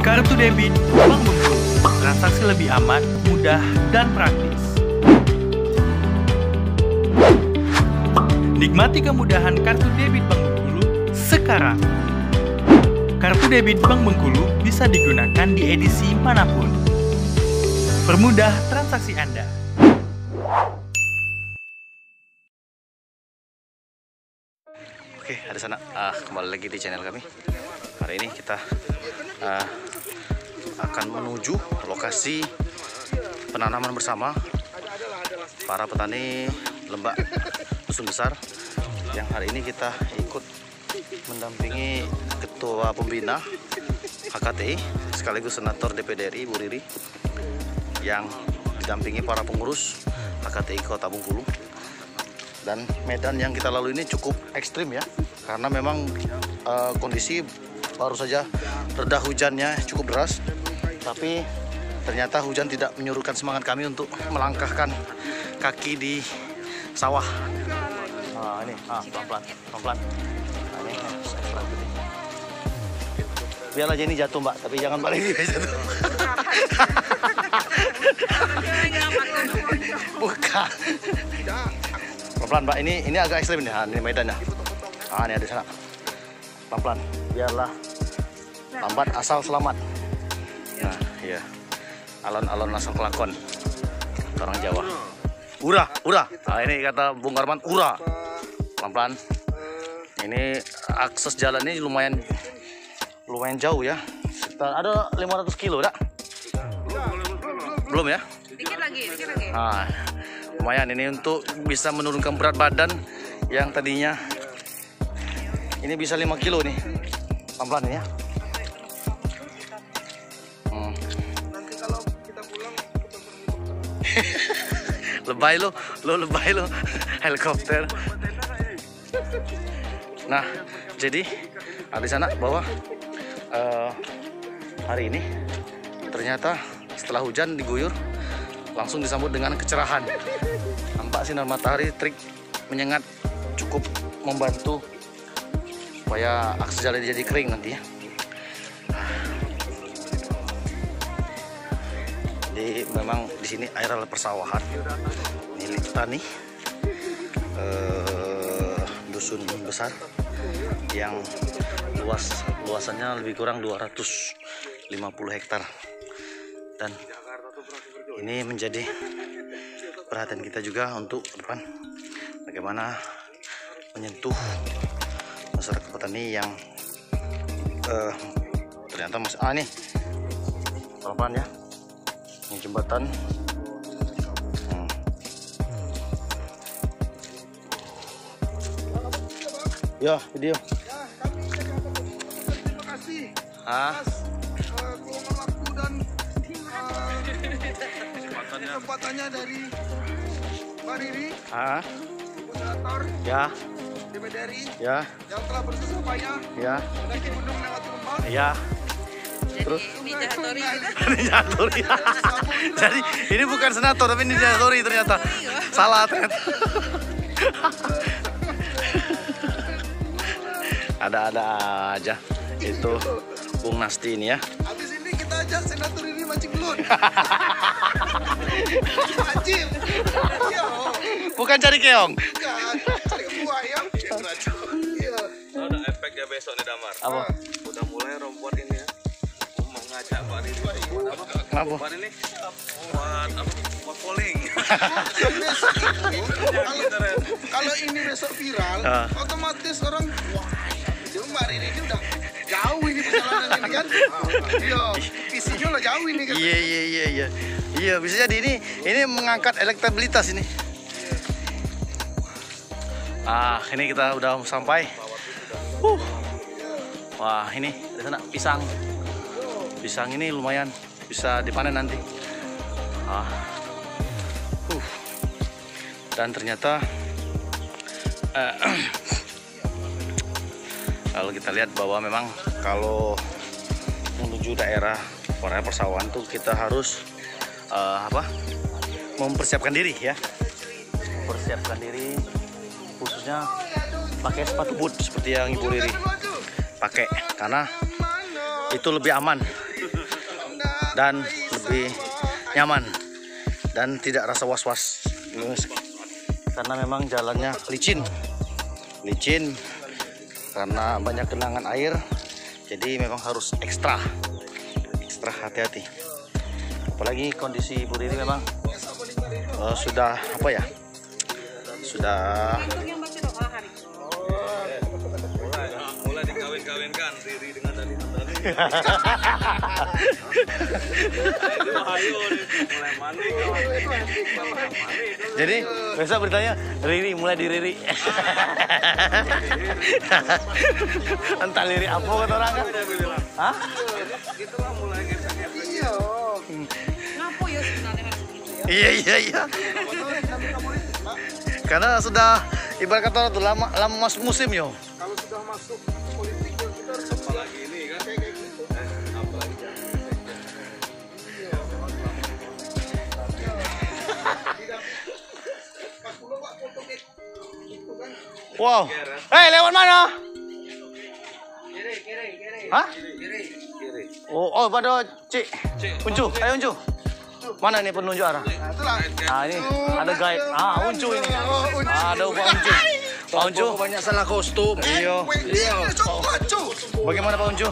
Kartu debit Bank Bengkulu, transaksi lebih aman, mudah, dan praktis. Nikmati kemudahan kartu debit Bank Bengkulu sekarang. Kartu debit Bank Bengkulu bisa digunakan di edisi manapun. Permudah transaksi Anda. Oke, ada sana. Kembali lagi di channel kami. Hari ini kita akan menuju lokasi penanaman bersama para petani lembak dusun besar, yang hari ini kita ikut mendampingi Ketua Pembina HKTI sekaligus Senator DPD RI Bu Riri, yang didampingi para pengurus HKTI Kota Bengkulu. Dan medan yang kita lalui ini cukup ekstrim ya, karena memang kondisi baru saja reda hujannya cukup deras, tapi ternyata hujan tidak menyurutkan semangat kami untuk melangkahkan kaki di sawah. Ini pelan-pelan. Ini biar aja ini jatuh Mbak, tapi jangan balik dia jatuh. Bukan. Pelan-pelan Mbak, ini agak ekstrim nih. Ini medannya. Ini ada sana. Pelan-pelan, biarlah lambat asal selamat. Nah, iya. Alon-alon langsung kelakon. Orang Jawa. Ura. Ini kata Bung Karman, ura. Pelan-pelan. Ini akses jalan ini lumayan jauh ya. Sekitar ada 500 kilo, dak? Belum ya? Dikit lagi. Nah, lumayan ini untuk bisa menurunkan berat badan yang tadinya ini bisa 5 kilo nih. Pelan-pelan ini ya. Nanti kalau kita pulang Lebay lo helikopter. Nah, jadi ada di sana bahwa hari ini ternyata setelah hujan diguyur langsung disambut dengan kecerahan. Nampak sinar matahari terik menyengat, cukup membantu supaya akses jalan jadi kering nanti ya. Jadi memang di sini area persawahan milik tani dusun besar yang luasannya lebih kurang 250 hektar, dan ini menjadi perhatian kita juga untuk depan bagaimana menyentuh masyarakat petani yang ternyata masih nih pelan-pelan ya, ini jembatan. Ya, video. terima kasih atas keuangan waktu dan kesempatannya dari Pak Riri, Senator Ya, DPD RI, ya, yang telah bersusah payah ya, mendaki gunung lewat lembah. ya. Terus Ninjatori. Jadi ini bukan senator tapi Ninjatori ternyata. Salah ternyata. Ada aja itu Bung Nasti ini ya. Habis ini kita ajak Senator ini mancing belut. Wajib. Iya. Bukan cari keong. Bukan. Cari buah ya. Iya. Ada efek ya besok nih Damar. Apa? Udah mulai rombongan ini ya. Mau ngajak Pak Riri. Kenapa? Pak ini buat polling. Kalau ini besok viral, otomatis orang wah, itu Mbak Riri ini udah jauh ini perjalanan ini kan. Iya, visinya udah jauh ini kan. Iya. Iya, bisa jadi ini mengangkat elektabilitas ini. Ini kita udah sampai. Wah, ini di sana pisang. Pisang ini lumayan bisa dipanen nanti. Dan ternyata kalau kita lihat bahwa memang kalau menuju daerah persawahan tuh kita harus mempersiapkan diri ya. Mempersiapkan diri khususnya pakai sepatu boot seperti yang Ibu Riri pakai, karena itu lebih aman dan lebih nyaman dan tidak rasa was-was karena memang jalannya licin karena banyak genangan air, jadi memang harus ekstra hati-hati. Apalagi kondisi Bu Riri memang sudah mulai dikawin-kawinkan Riri dengan Dani. Mulai mandi. Jadi besok beritanya Riri mulai di Riri. Entah Riri apa kata orang kan? Hah? Gitu lah mulai gesek-gesek. Iya. Ngapo ya sebenarnya harus gitu ya? Iya. Karena sudah ibarat kata orang tuh lama masuk musim yo. Kalau sudah masuk politik kita harus Apalagi ini kan kayak gitu. apalagi Wow. Hei, lewat mana? Hah? kiri. Oh, pada Cik. Uncu, ayo Uncu. Mana nih penunjuk arah? Ah, ini ada guide. Ah, Uncu ini. Ada Pak Uncu. Pak Uncu. Banyak salah kostum. Iya. Bagaimana Pak Uncu?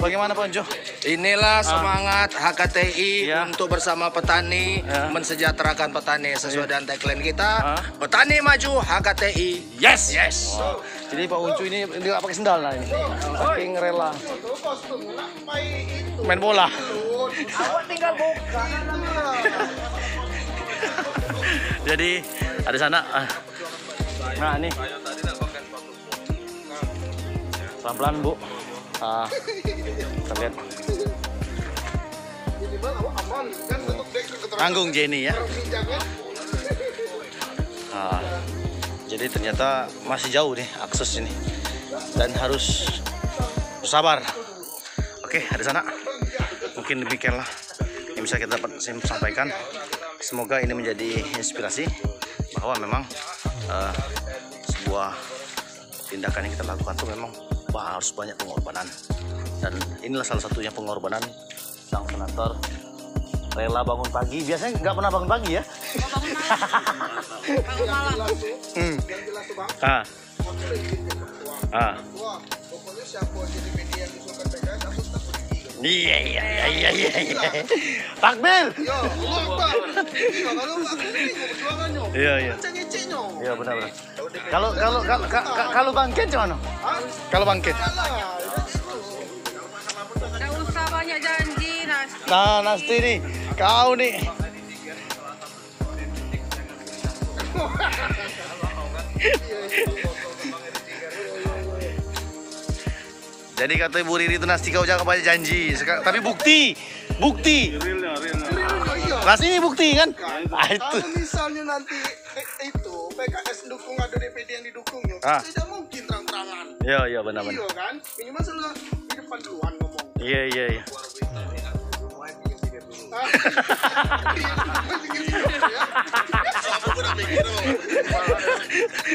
Bagaimana Pak Uncu? Inilah semangat HKTI Ya. untuk bersama petani Ya. mensejahterakan petani sesuai dengan tagline kita. Petani maju, HKTI. Yes. Wah, jadi Pak Uncu ini nggak pakai sendal lah ini. Saking rela main bola. Awak tinggal buka. Jadi ada sana. Nah ini pelan-pelan Bu. Kita lihat. Tanggung Jenny ya. Jadi ternyata masih jauh nih akses ini dan harus bersabar. Oke, ada sana. Mungkin demikianlah yang bisa kita dapat sampaikan. Semoga ini menjadi inspirasi bahwa memang sebuah tindakan yang kita lakukan itu memang harus banyak pengorbanan, dan inilah salah satunya pengorbanan sang senator rela bangun pagi. Biasanya nggak pernah bangun pagi ya. Bangun malam. Wah, pokoknya siapa jadi media yang disuruhkan PKS aku tetap pergi. Iya. Takbir. Yo, Allah Akbar. Iya, kalau aku ini perjuangannya. Iya. Cengeceknya. Iya benar. Kalau bangkit gimana? Kalau bangkit. Nggak usah banyak janji, Nasti. Nah, Nasti nih, kau nih. Jadi kata Ibu Riri itu Nasti kau jangan banyak janji. Tapi bukti. Nasti ini bukti kan? Ah, itu. Kalau misalnya nanti itu PKS dukung ada DPD yang didukungnya, tidak mungkin terang-terangan. Iya benar. Iya kan? Minimal selalu di depan duluan ngomong. Iya.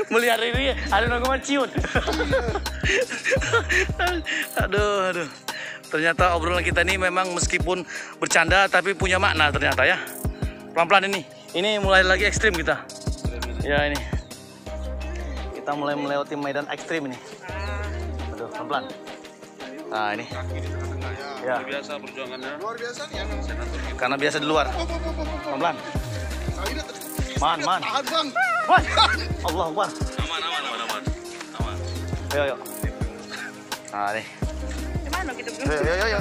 Melihat ini ada nongol ciut. Aduh. Ternyata obrolan kita ini memang meskipun bercanda tapi punya makna ternyata ya. Pelan-pelan ini. Ini mulai lagi ekstrim kita. Ya ini. Kita mulai melewati medan ekstrim ini. Aduh, pelan-pelan. Nah ini. Ya. Biasa perjuangannya. Luar biasa nih ya. Karena biasa di luar. Pelan-pelan. Man. Tahan bang. Wah. Allah Akbar. Aman. Ayo. Nah nih. Gimana kita Ayo.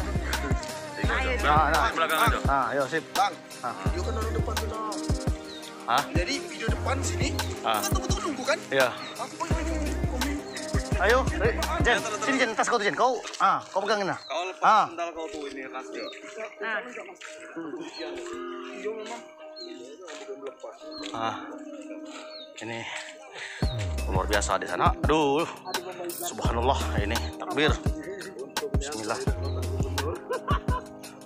Nah. Belakang aja. Nah, ayo sip. Bang, video kan dari depan dulu. Hah? Jadi video depan sini, kita betul nunggu kan? Iya. Aku ini. Ayo, Jen, sini Jen, tas kau tuh Jen, kau pegangin lah. Kau lepas sendal kau tuh ini kasih. Ini luar biasa di sana. Aduh, subhanallah, ini takbir. Bismillah.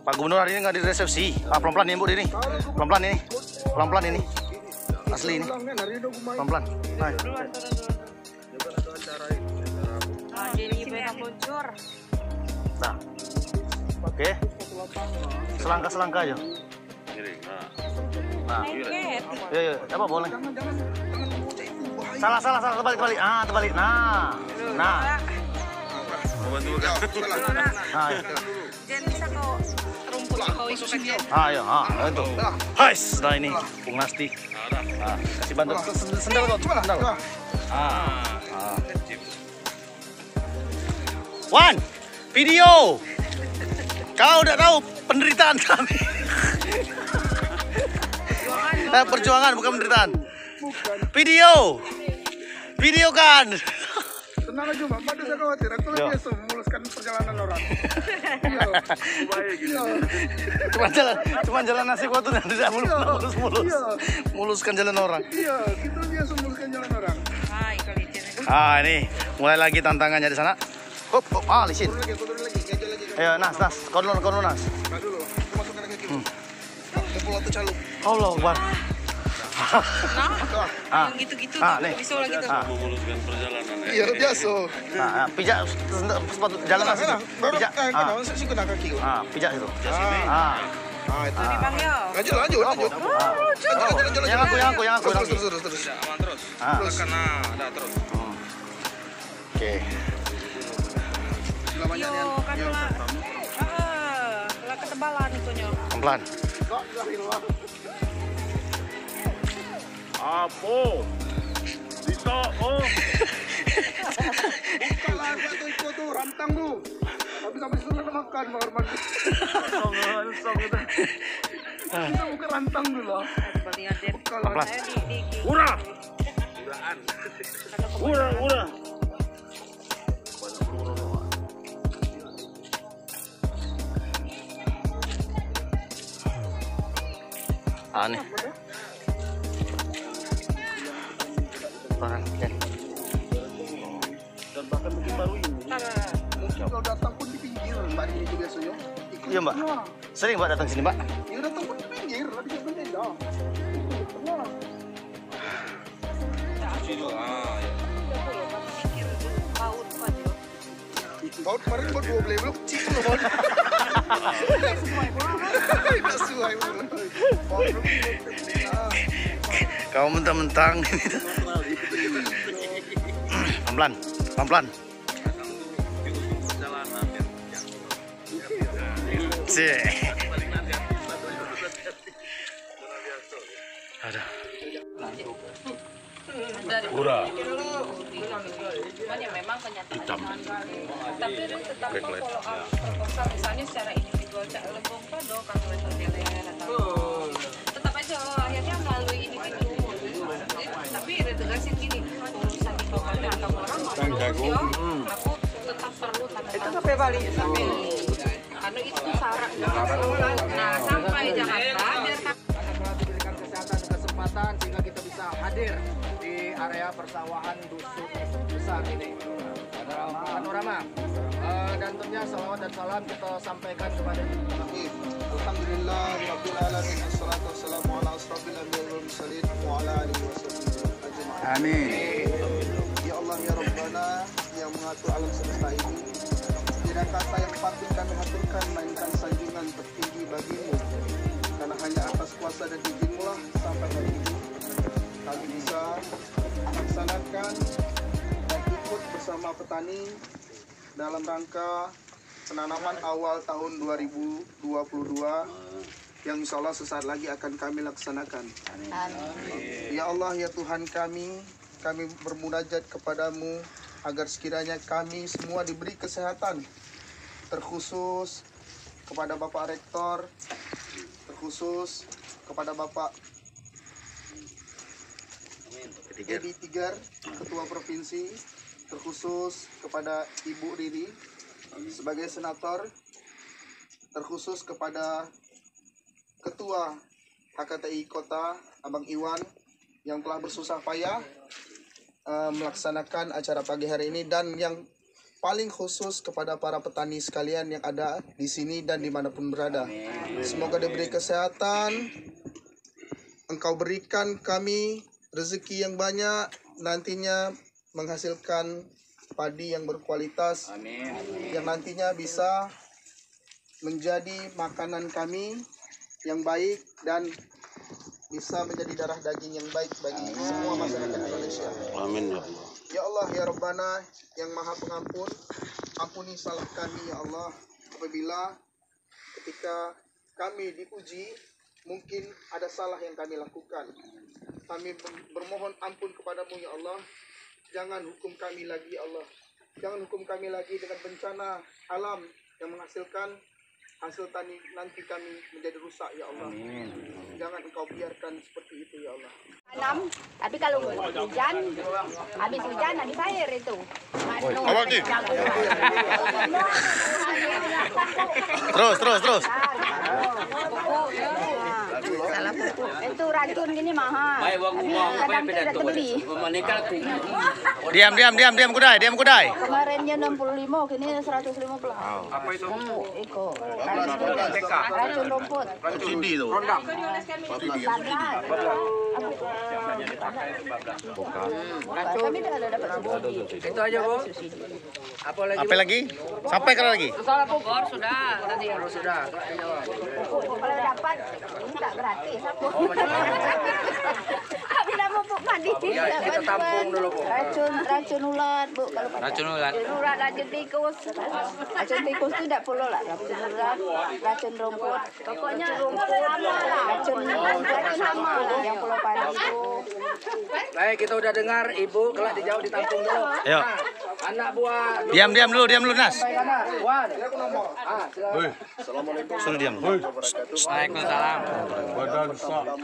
Pak Gubernur hari ini nggak di resepsi. Pelan-pelan ini Bu ini. Pelan-pelan ini. Asli ini. Pelan-pelan. Nah. jadi banyak luncur. Nah. Oke. Selangkah aja. Nah, iya, apa boleh? Salah, terbalik. Terbalik. Nah. Bantu kan? Nah, iya. Jen bisa kau rumput kau ikutan Jen. Ayo, itu. Hai, nah ini Bung Nasti. Kasih bantu sendal kau, sendal. Wan, video. Kau udah tahu penderitaan kami. Perjuangan bukan penderitaan. Video kan. Tenang aja, Mbak. Pada saya khawatir. Aku lah biasa memuluskan perjalanan orang. Cuma jalan nasi gua tuh tidak mulus. Muluskan jalan orang. Iya, kita biasa memuluskan jalan orang. Hai kali Jen. Ini mulai lagi tantangannya di sana. Hop, lisin. Turun lagi. Gajah lagi. Ayo, Nas. Kau dulu, Nas. Nah dulu, aku masukkan lagi. Kumpul waktu calup. Allah Akbar. Yang gitu-gitu nih. bisa lagi tuh. Memuluskan perjalanan. Iya, biasa. Pijak sepatu jalan nasi. Baru Pijak. kenapa sih kena kaki? Pijak itu. Itu. Lebih Bang Yo. Lanjut. Yang aku. Terus. Aman terus. Karena ada terus. Oke. Yo, kan lah. Lah ketebalan itunya. Pelan. Apo? Bisa, Bukalah batu itu tuh, rantang tuh. Tapi sampai suruh makan, Pak Horman. Kita buka rantang dulu. Lihat Jen. Bukalah. Saya di Ura. Nih. Barang, ya. Dan bahkan mungkin baru ini. Mungkin kalau datang pun di pinggir, Mbak ini juga biasanya. Iya, Mbak. Sering Mbak datang sini, Mbak? Iya datang pun di pinggir, tapi dia berbeda. paut aja. Paut kemarin buat 2 beli belum kecil loh, Paut. Tidak sesuai. Paut belum Kau mentang-mentang ini. Pelan-pelan. Sih. Ada. Ura. Cuman ya memang kenyataan tapi itu tetap follow up proposal misalnya secara individual cak lebong pado kalau terpilih atau tetap aja akhirnya melalui individu tapi retegasin gini urusan di bawah atau orang aku tetap perlu itu sampai Bali sampai karena itu syarat nah sampai Jakarta biar diberikan kesehatan dan kesempatan sehingga kita bisa hadir di area persawahan dusun besar ini. Panorama. Dan tentunya salawat dan salam kita sampaikan kepada Alhamdulillah rabbil alamin wassalatu wassalamu ala asrofil anbiya'i wal mursalin wa ala alihi wasahbihi ajma'in. Amin. Ya Allah ya Rabbana yang mengatur alam semesta ini, tidak kata yang patut kami haturkan melainkan sanjungan tertinggi bagimu, karena hanya atas kuasa dan izin-Mu lah sampai hari ini kami bisa melaksanakan dan ikut bersama petani dalam rangka penanaman awal tahun 2022 yang insya Allah sesaat lagi akan kami laksanakan. Ya Allah ya Tuhan kami bermunajat kepadamu agar sekiranya kami semua diberi kesehatan, terkhusus kepada Bapak Rektor, terkhusus kepada Bapak Edi Tigar, Ketua Provinsi, terkhusus kepada Ibu Riri sebagai senator, terkhusus kepada Ketua HKTI Kota Abang Iwan yang telah bersusah payah melaksanakan acara pagi hari ini, dan yang paling khusus kepada para petani sekalian yang ada di sini dan dimanapun berada. Semoga diberi kesehatan, Engkau berikan kami rezeki yang banyak, nantinya menghasilkan padi yang berkualitas, yang nantinya bisa menjadi makanan kami yang baik dan bisa menjadi darah daging yang baik bagi semua masyarakat Indonesia. Amin ya Allah. Ya Allah, ya Rabbana yang Maha Pengampun, ampuni salah kami ya Allah apabila ketika kami diuji mungkin ada salah yang kami lakukan. Kami bermohon ampun kepadamu ya Allah. Jangan hukum kami lagi ya Allah. Jangan hukum kami lagi dengan bencana alam yang menghasilkan hasil tani nanti kami menjadi rusak ya Allah. Amin. Jangan engkau biarkan seperti itu ya Allah. Tapi kalau hujan, habis hujan habis air itu. Awal nih. Terus. Salah pupuk. Itu racun gini mahal. Kadang tidak terbeli. Diam kudai. Kemarinnya 65, kini 150. Apa itu? Iko. Racun rumput. Sini tuh. Kami tidak ada dapat subsidi. Itu aja, Bu. Apa lagi? Sampai kalau lagi. Salah pupuk sudah. Tadi Sudah. Pupuk kalau dapat minta gratis aku. Habis dah pupuk mandi. Ya, kita tampung dulu, Bu. Racun ulat, Bu. Kalau Racun ulat. Racun tikus. Racun tikus itu tidak perlu lah. Racun ulat, racun rumput. Pokoknya rumput hama lah. Racun hama lah yang perlu padi itu. Baik, kita udah dengar Ibu, kelak dijauh ditampung dulu. Ayo. Nah, anak buah. Diam dulu Nas. Sampai kanan. Wan. Silakan. Assalamualaikum Suruh diam. wabarakatuh. Waalaikumsalam.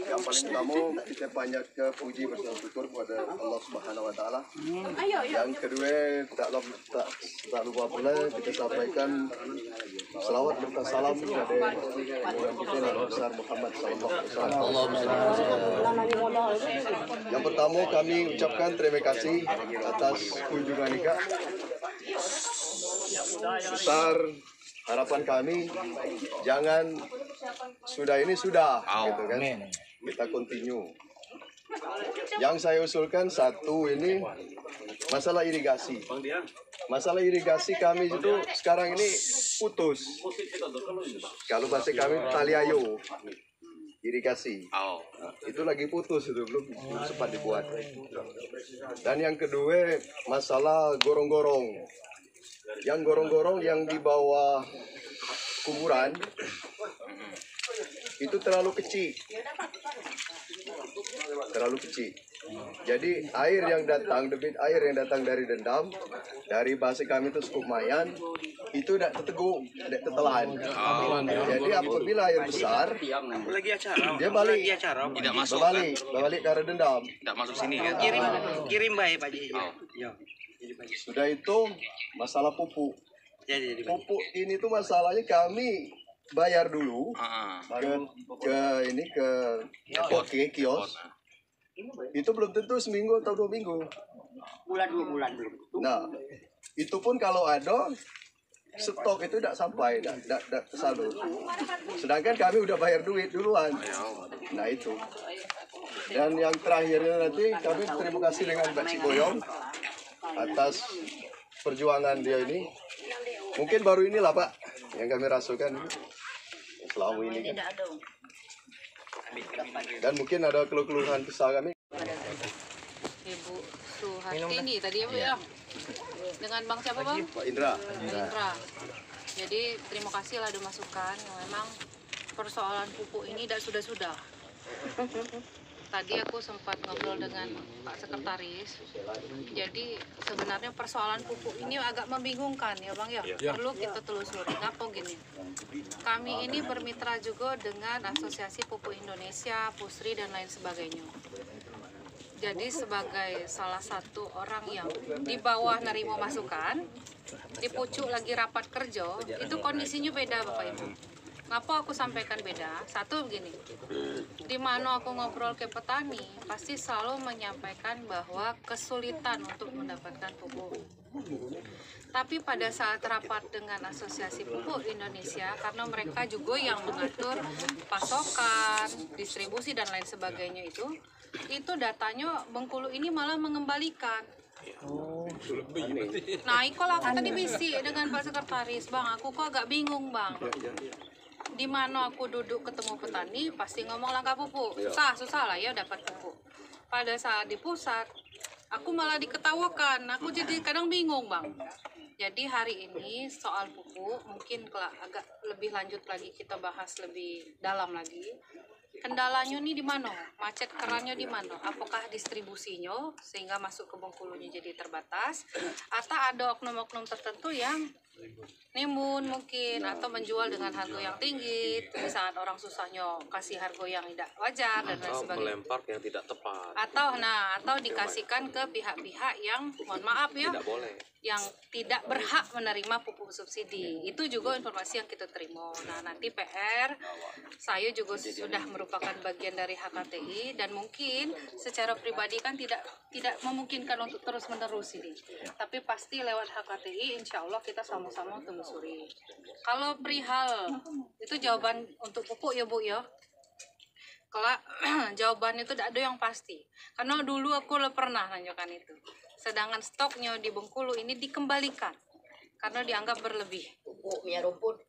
Yang paling utama kita banyak puji bersama syukur kepada Allah Subhanahu Wa Taala. Yang kedua tak lupa pula kita sampaikan selawat serta salam kepada kita Nabi besar Muhammad Sallallahu Alaihi Wasallam. Yang pertama kami ucapkan terima kasih atas kunjungan Ika. Besar harapan kami jangan sudah gitu kan. Kita continue. Yang saya usulkan satu ini masalah irigasi. Masalah irigasi kami itu sekarang ini putus. Kalau bahasa kami taliayo irigasi. Nah, itu lagi putus itu belum sempat dibuat. Dan yang kedua masalah gorong-gorong. Yang gorong-gorong yang di bawah kuburan itu terlalu kecil. Jadi debit air yang datang dari Dendam, dari bahasa kami itu Sukmayan, itu tidak terteguk, tidak tertelan. Jadi apabila air besar, dia balik ke arah Dendam. Tidak masuk sini kan? Kirim baik Pak Ji. Sudah itu masalah pupuk. Pupuk ini tuh masalahnya kami bayar dulu ke kios. Itu belum tentu seminggu atau 2 minggu. Bulan 2 bulan belum. Nah, itu pun kalau ada stok itu tidak sampai, tidak tersalur. Sedangkan kami udah bayar duit duluan. Nah itu. Dan yang terakhirnya nanti kami terima kasih dengan Mbak Ciboyong atas perjuangan dia ini. Mungkin baru inilah Pak yang kami rasakan selama ini kan. Dan mungkin ada keluhan kesal kami. Ibu Suhartini tadi ya Bu ya. Dengan Bang siapa Bang? Pak Indra. Indra. Jadi terima kasih lah ada masukan. Memang persoalan pupuk ini sudah. Tadi aku sempat ngobrol dengan Pak Sekretaris. Jadi sebenarnya persoalan pupuk ini agak membingungkan ya Bang ya. Perlu kita telusuri. Ngapa gini? Kami ini bermitra juga dengan Asosiasi Pupuk Indonesia, Pusri dan lain sebagainya. Jadi sebagai salah satu orang yang di bawah nerima masukan, di pucuk lagi rapat kerja, itu kondisinya beda Bapak Ibu. Ngapa aku sampaikan beda? Satu begini, di mana aku ngobrol ke petani, pasti selalu menyampaikan bahwa kesulitan untuk mendapatkan pupuk. Tapi pada saat rapat dengan Asosiasi Pupuk Indonesia, karena mereka juga yang mengatur pasokan, distribusi dan lain sebagainya itu datanya Bengkulu ini malah mengembalikan. Nah, iko lah aku tadi bisik dengan Pak Sekretaris, Bang, aku kok agak bingung, Bang. Di mana aku duduk ketemu petani, pasti ngomong langkah pupuk. Susah lah ya dapat pupuk. Pada saat di pusat, aku malah diketawakan. Aku jadi kadang bingung, Bang. Jadi hari ini soal pupuk mungkin agak lebih lanjut lagi kita bahas lebih dalam lagi. Kendalanya nih di mana? Macet kerannya di mana? Apakah distribusinya sehingga masuk ke Bengkulunya jadi terbatas? Atau ada oknum-oknum tertentu yang nimbun mungkin atau menjual dengan harga yang tinggi di saat orang susahnya kasih harga yang tidak wajar dan lain sebagainya. Melempar yang tidak tepat. Atau dikasihkan ke pihak-pihak yang mohon maaf ya, Tidak boleh. yang tidak berhak menerima pupuk subsidi. Itu juga informasi yang kita terima. Nah, nanti PR saya juga sudah merupakan bagian dari HKTI dan mungkin secara pribadi kan tidak memungkinkan untuk terus menerus ini. Tapi pasti lewat HKTI insya Allah kita sama-sama telusuri. Kalau perihal itu jawaban untuk pupuk ya Bu ya. Kalau jawaban itu tidak ada yang pasti. Karena dulu aku pernah nanyakan itu. Sedangkan stoknya di Bengkulu ini dikembalikan karena dianggap berlebih. Pupuknya rumput.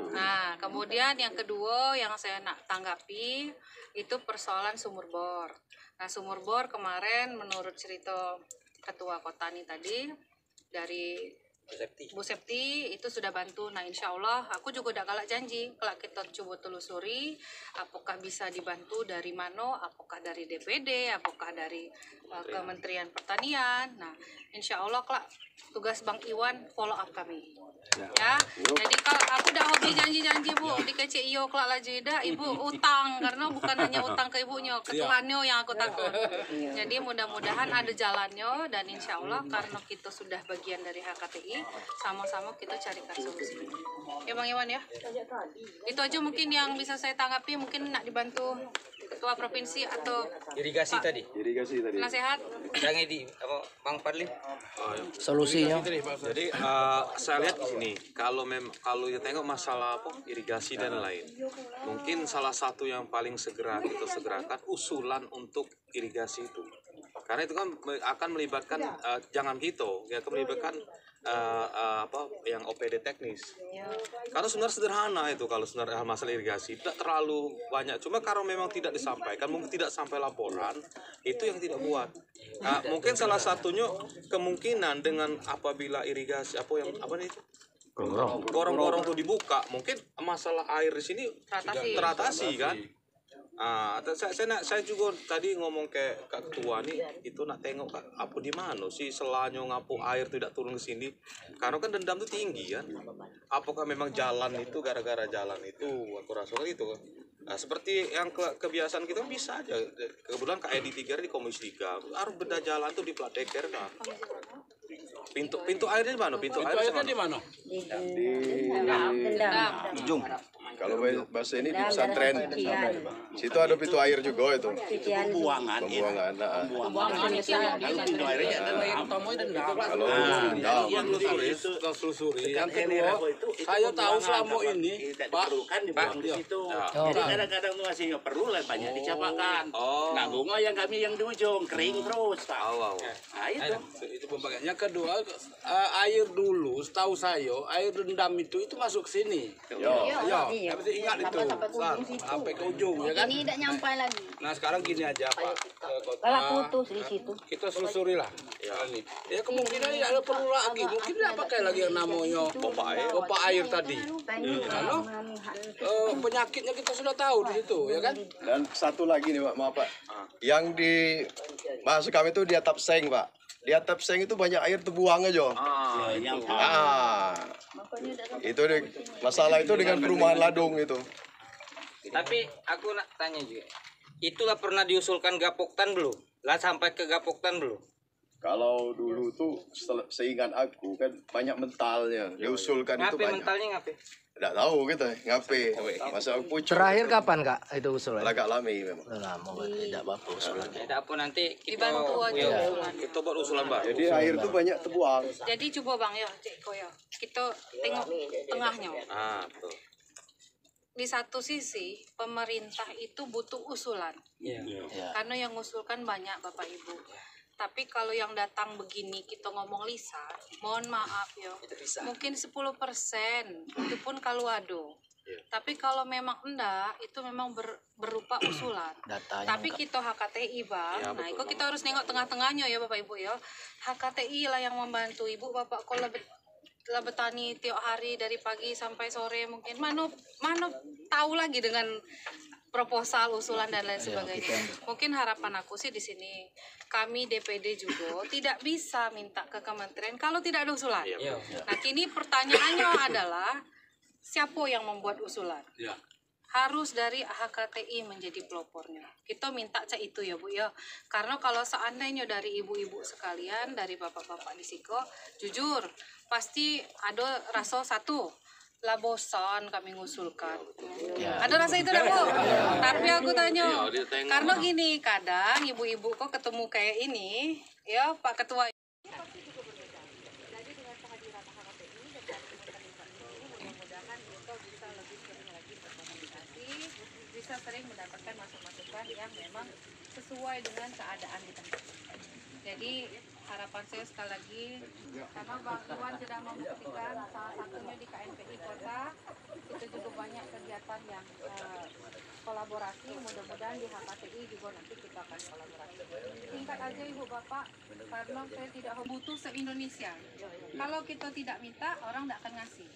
Nah, kemudian yang kedua yang saya nak tanggapi itu persoalan sumur bor. Nah, sumur bor kemarin menurut cerita Ketua Kota nih tadi dari Bu Septi itu sudah bantu. Nah, insya Allah aku juga udah galak janji kalau kita coba telusuri apakah bisa dibantu dari mana, apakah dari DPD, apakah dari Kementerian Pertanian. Nah, insya Allah kelak tugas Bang Iwan follow up kami. Ya, jadi kalau aku udah hobi janji-janji Bu di KCIO kelak laju Ibu utang karena bukan hanya utang ke ibunya, ke Tuhannya yang aku takut. Jadi mudah-mudahan ada jalannya dan insya Allah karena kita sudah bagian dari HKTI sama-sama kita carikan solusi. Ya Bang Iwan ya. Itu aja mungkin yang bisa saya tanggapi, mungkin nak dibantu Ketua Provinsi atau Irigasi tadi. Penasehat. Yang ini apa Bang Fadli? Solusinya. Jadi saya lihat di sini kalau ya tengok masalah irigasi dan lain, mungkin salah satu yang paling segera kita segerakan usulan untuk irigasi itu, karena itu kan akan melibatkan jangan gitu, ya akan melibatkan yang OPD teknis. Karena sebenarnya sederhana itu kalau sebenarnya masalah irigasi tidak terlalu banyak. Cuma kalau memang tidak disampaikan, mungkin tidak sampai laporan, itu yang tidak buat. Nah, mungkin salah satunya kemungkinan dengan apabila irigasi gorong-gorong itu dibuka, mungkin masalah air di sini teratasi kan. Saya juga tadi ngomong ke Kak Ketua nih, itu nak tengok Kak, apa di mana sih selanya ngapu air tidak turun ke sini, karena kan dendam itu tinggi kan. Apakah memang jalan itu gara-gara jalan itu, aku rasa itu. Nah, seperti yang kebiasaan kita bisa aja. Kebetulan KED 3 di Komisi 3 harus beda jalan tuh di plat deker kan. Pintu airnya di mana? Pintu airnya di mana? Dendam. Ujung. Kalau bahasa ini di pesantren, situ ada pintu air juga itu. Pembuangan. Pintu airnya Kalau dendam. Telusuri. Yang kedua, saya tahu selama ini Pak dibuang di situ. Jadi kadang-kadang tuh masih nggak perlu lah banyak dicapakan. Nah, bunga yang kami yang di ujung kering terus Pak. Nah itu pembagainya. Kedua, air dulu, setahu saya, air dendam itu masuk ke sini. Iya. Tapi ingat itu, sampai ke ujung, ya kan? Ini tidak nyampai lagi. Nah sekarang gini aja Pak, Kalau putus di situ. kita selusuri lah. Ya kemungkinan tidak ada perlu lagi, mungkin tidak pakai lagi yang namanya pompa air tadi. Karena penyakitnya kita sudah tahu di situ, ya kan? Dan satu lagi nih Pak, maaf Pak. Yang di masuk kami itu di atap seng Pak. Di atap seng itu banyak air terbuang aja. Itu masalah itu dengan perumahan Ladung itu. Tapi aku nak tanya juga. Itulah pernah diusulkan Gapoktan belum? Lah sampai ke Gapoktan belum? Kalau dulu tuh seingat aku kan banyak mentalnya. Diusulkan itu banyak. Mentalnya ngapain? Tidak tahu kita ngape. Masa aku pucuk. Terakhir kapan Kak itu usul? Agak lama memang. Lama tidak apa-apa usulannya. Tidak apa nanti Dibantu aja usulannya. Kita buat usulan baru. Jadi air itu banyak terbuang. Jadi coba Bang ya, kita tengok tengahnya. Betul. Di satu sisi pemerintah itu butuh usulan. Karena yang mengusulkan banyak Bapak Ibu. Tapi kalau yang datang begini kita ngomong lisan, mohon maaf ya. Mungkin 10%, itu pun kalau ada. Tapi kalau memang enggak, itu memang berupa usulan. Tapi kita HKTI Bang, nah itu kita harus nengok tengah-tengahnya ya Bapak Ibu ya. HKTI lah yang membantu Ibu Bapak kalau betani tiap hari dari pagi sampai sore mungkin mana tahu lagi dengan proposal, usulan dan lain sebagainya. Mungkin harapan aku sih di sini kami DPD juga tidak bisa minta ke kementerian kalau tidak ada usulan. Nah, kini pertanyaannya adalah siapa yang membuat usulan? Harus dari HKTI menjadi pelopornya. Kita minta cak itu ya Bu ya. Karena kalau seandainya dari ibu-ibu sekalian, dari bapak-bapak di Siko, jujur pasti ada rasa satu. Lah bosan kami ngusulkan. Ada rasa itu dah Bu. Tapi aku tanya, karena gini kadang ibu-ibu kok ketemu kayak ini, ya Pak Ketua. Jadi dengan kehadiran HKTI dan kementerian ini mudah-mudahan kita bisa lebih sering lagi berkomunikasi, bisa sering mendapatkan masukan-masukan yang memang sesuai dengan keadaan di tempat. Jadi harapan saya sekali lagi, karena Bang Iwan sudah membuktikan salah satunya di KNPI Kota, itu juga banyak kegiatan yang kolaborasi, mudah-mudahan di HKTI juga nanti kita akan kolaborasi. Singkat aja Ibu Bapak, karena saya tidak butuh se-Indonesia. Kalau kita tidak minta, orang tidak akan ngasih.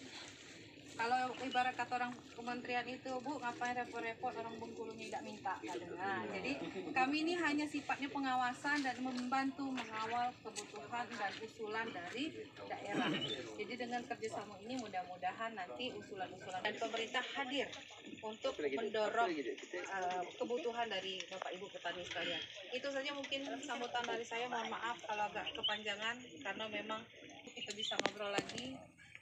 Kalau ibarat kata orang kementerian itu, Bu, ngapain repot-repot orang Bengkulu tidak minta. Nah, jadi kami ini hanya sifatnya pengawasan dan membantu mengawal kebutuhan dan usulan dari daerah. Jadi dengan kerjasama ini mudah-mudahan nanti usulan-usulan dan pemerintah hadir untuk mendorong kebutuhan dari Bapak Ibu petani sekalian. Itu saja mungkin sambutan dari saya, mohon maaf kalau agak kepanjangan karena memang kita bisa ngobrol lagi.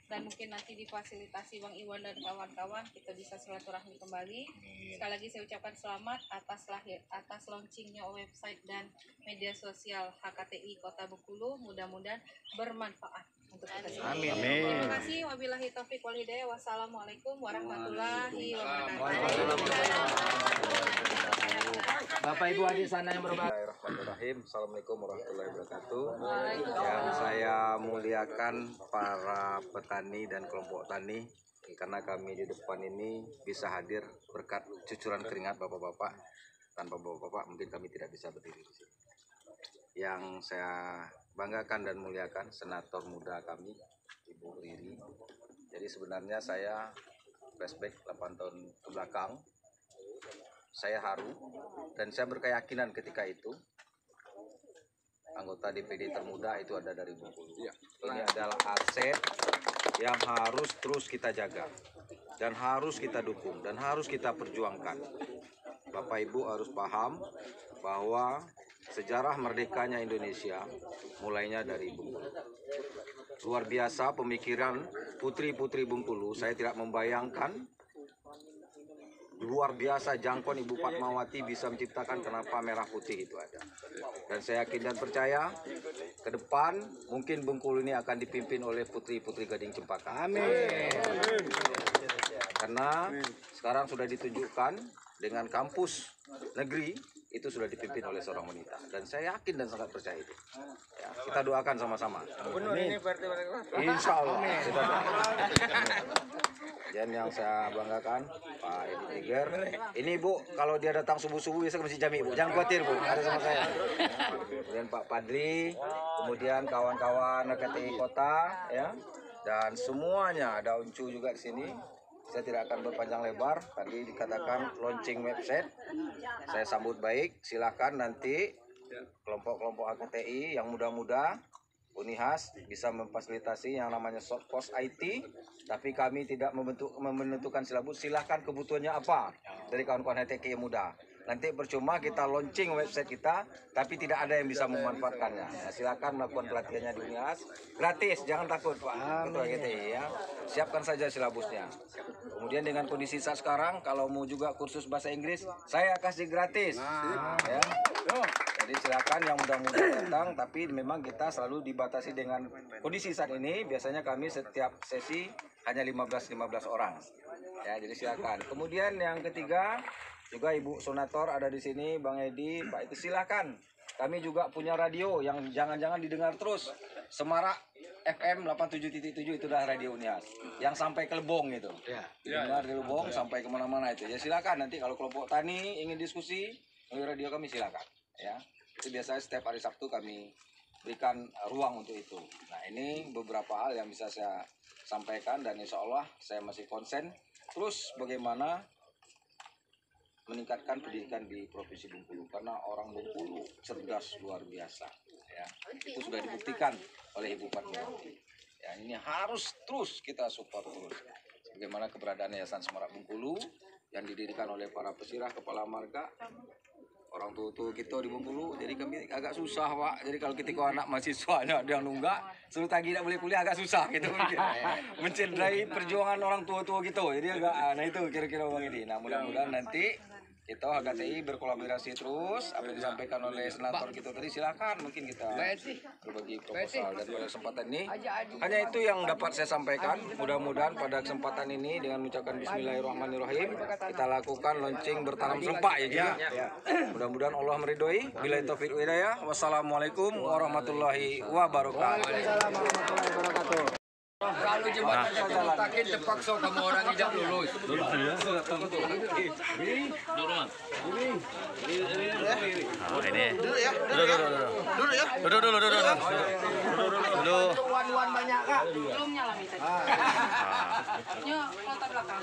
Dan mungkin nanti difasilitasi Bang Iwan dan kawan-kawan kita bisa silaturahmi kembali. Sekali lagi saya ucapkan selamat atas launchingnya website dan media sosial HKTI Kota Bengkulu. Mudah-mudahan bermanfaat untuk kita semua. Amin. Terima kasih. Wabillahi taufiq wal hidayah. Wassalamualaikum warahmatullahi wabarakatuh. Bapak Ibu adik sana yang berbahagia. Bismillahirrahmanirrahim. Assalamualaikum warahmatullahi wabarakatuh. Yang saya muliakan para petani dan kelompok tani, karena kami di depan ini bisa hadir berkat cucuran keringat bapak-bapak. Tanpa bapak-bapak mungkin kami tidak bisa berdiri di sini. Yang saya banggakan dan muliakan senator muda kami, Ibu Riri. Jadi sebenarnya saya flashback 8 tahun ke belakang. Saya haru dan saya berkeyakinan ketika itu anggota DPD termuda itu ada dari Bengkulu. Ini adalah aset yang harus terus kita jaga dan harus kita dukung dan harus kita perjuangkan. Bapak Ibu harus paham bahwa sejarah merdekanya Indonesia mulainya dari Bengkulu. Luar biasa pemikiran putri-putri Bengkulu, saya tidak membayangkan. Luar biasa jangkauan Ibu Fatmawati bisa menciptakan kenapa merah putih itu ada. Dan saya yakin dan percaya ke depan mungkin Bengkulu ini akan dipimpin oleh putri-putri Gading Cempaka. Amin. Karena sekarang sudah ditunjukkan dengan kampus negeri itu sudah dipimpin oleh seorang wanita. Dan saya yakin dan sangat percaya itu. Ya, kita doakan sama-sama. Amin. Insya Allah. Dan yang saya banggakan Pak Edi Tiger. Ini Bu, kalau dia datang subuh-subuh biasa mesti jami Bu. Jangan khawatir Bu, ada sama saya. Kemudian Pak Padli, kemudian kawan-kawan HKTI Kota, ya, dan semuanya ada Uncu juga di sini. Saya tidak akan berpanjang lebar. Tadi dikatakan launching website. Saya sambut baik. Silakan nanti kelompok-kelompok HKTI yang muda-muda, Unihas bisa memfasilitasi yang namanya short course IT, tapi kami tidak menentukan silabus. Silahkan kebutuhannya apa dari kawan-kawan HKTI yang muda. Nanti percuma kita launching website kita, tapi tidak ada yang bisa memanfaatkannya. Nah, silakan melakukan pelatihannya di Unihas, gratis, jangan takut Pak Ketua HKTI ya. Siapkan saja silabusnya. Kemudian dengan kondisi saat sekarang, kalau mau juga kursus bahasa Inggris, saya kasih gratis. Ya. Jadi silakan yang muda-muda datang, tapi memang kita selalu dibatasi dengan kondisi saat ini. Biasanya kami setiap sesi hanya 15 orang. Ya, jadi silakan. Kemudian yang ketiga, juga Ibu Senator ada di sini, Bang Edi, Pak itu silakan. kami juga punya radio yang jangan-jangan didengar terus. Semarak FM 87.7 itu dah radio Unias. Yang sampai ke Lebong itu. Didengar di Lebong sampai kemana-mana itu. Ya silakan nanti kalau kelompok tani ingin diskusi melalui radio kami silakan. Ya, itu biasanya setiap hari Sabtu kami berikan ruang untuk itu. Nah ini beberapa hal yang bisa saya sampaikan dan insya Allah saya masih konsen. Terus bagaimana meningkatkan pendidikan di Provinsi Bengkulu karena orang Bengkulu cerdas luar biasa. Ya, itu sudah dibuktikan oleh Ibu Fatmawati. Ya, ini harus terus kita support terus. Bagaimana keberadaan Yayasan Semarak Bengkulu yang didirikan oleh para pesirah kepala marga, orang tua kita di Bengkulu. Jadi kami agak susah Pak. Jadi kalau ketika anak mahasiswanya ada yang nunggak, suruh tagih tidak boleh kuliah agak susah gitu. Mencederai perjuangan orang tua-tua gitu. Jadi agak, nah itu kira-kira Bang ini. Nah mudah-mudahan nanti kita HKTI berkolaborasi terus. Apa yang disampaikan oleh senator kita tadi silakan mungkin kita berbagi proposal. Dan pada kesempatan ini hanya itu yang dapat saya sampaikan. Mudah-mudahan pada kesempatan ini dengan mengucapkan Bismillahirrahmanirrahim kita lakukan launching bertanam serempak ya. Mudah-mudahan Allah meridhoi. Bila taufik hidayah. Wassalamualaikum warahmatullahi wabarakatuh. Kalau jembatan diretakin terpaksa kamu orang tidak lulus. Dulu. Belum nyalami tadi. Yuk, latar belakang.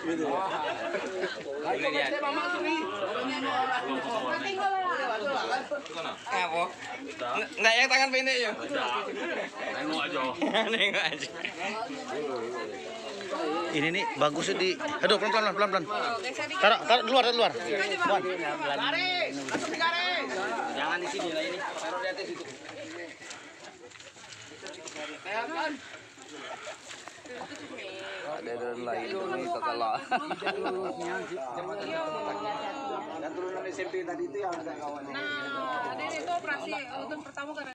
Nggak yang tangan pendek ya? Nengok aja. Nengok aja. Ini nih bagusnya di. Aduh pelan-pelan. Taruh luar. Garis, masuk di garis. Jangan di sini lah ini. Taruh di atas itu. Kan? Ada lain ini setelah. Dan turunan SMP tadi itu yang ada kawan. Nah, itu operasi tahun pertama karena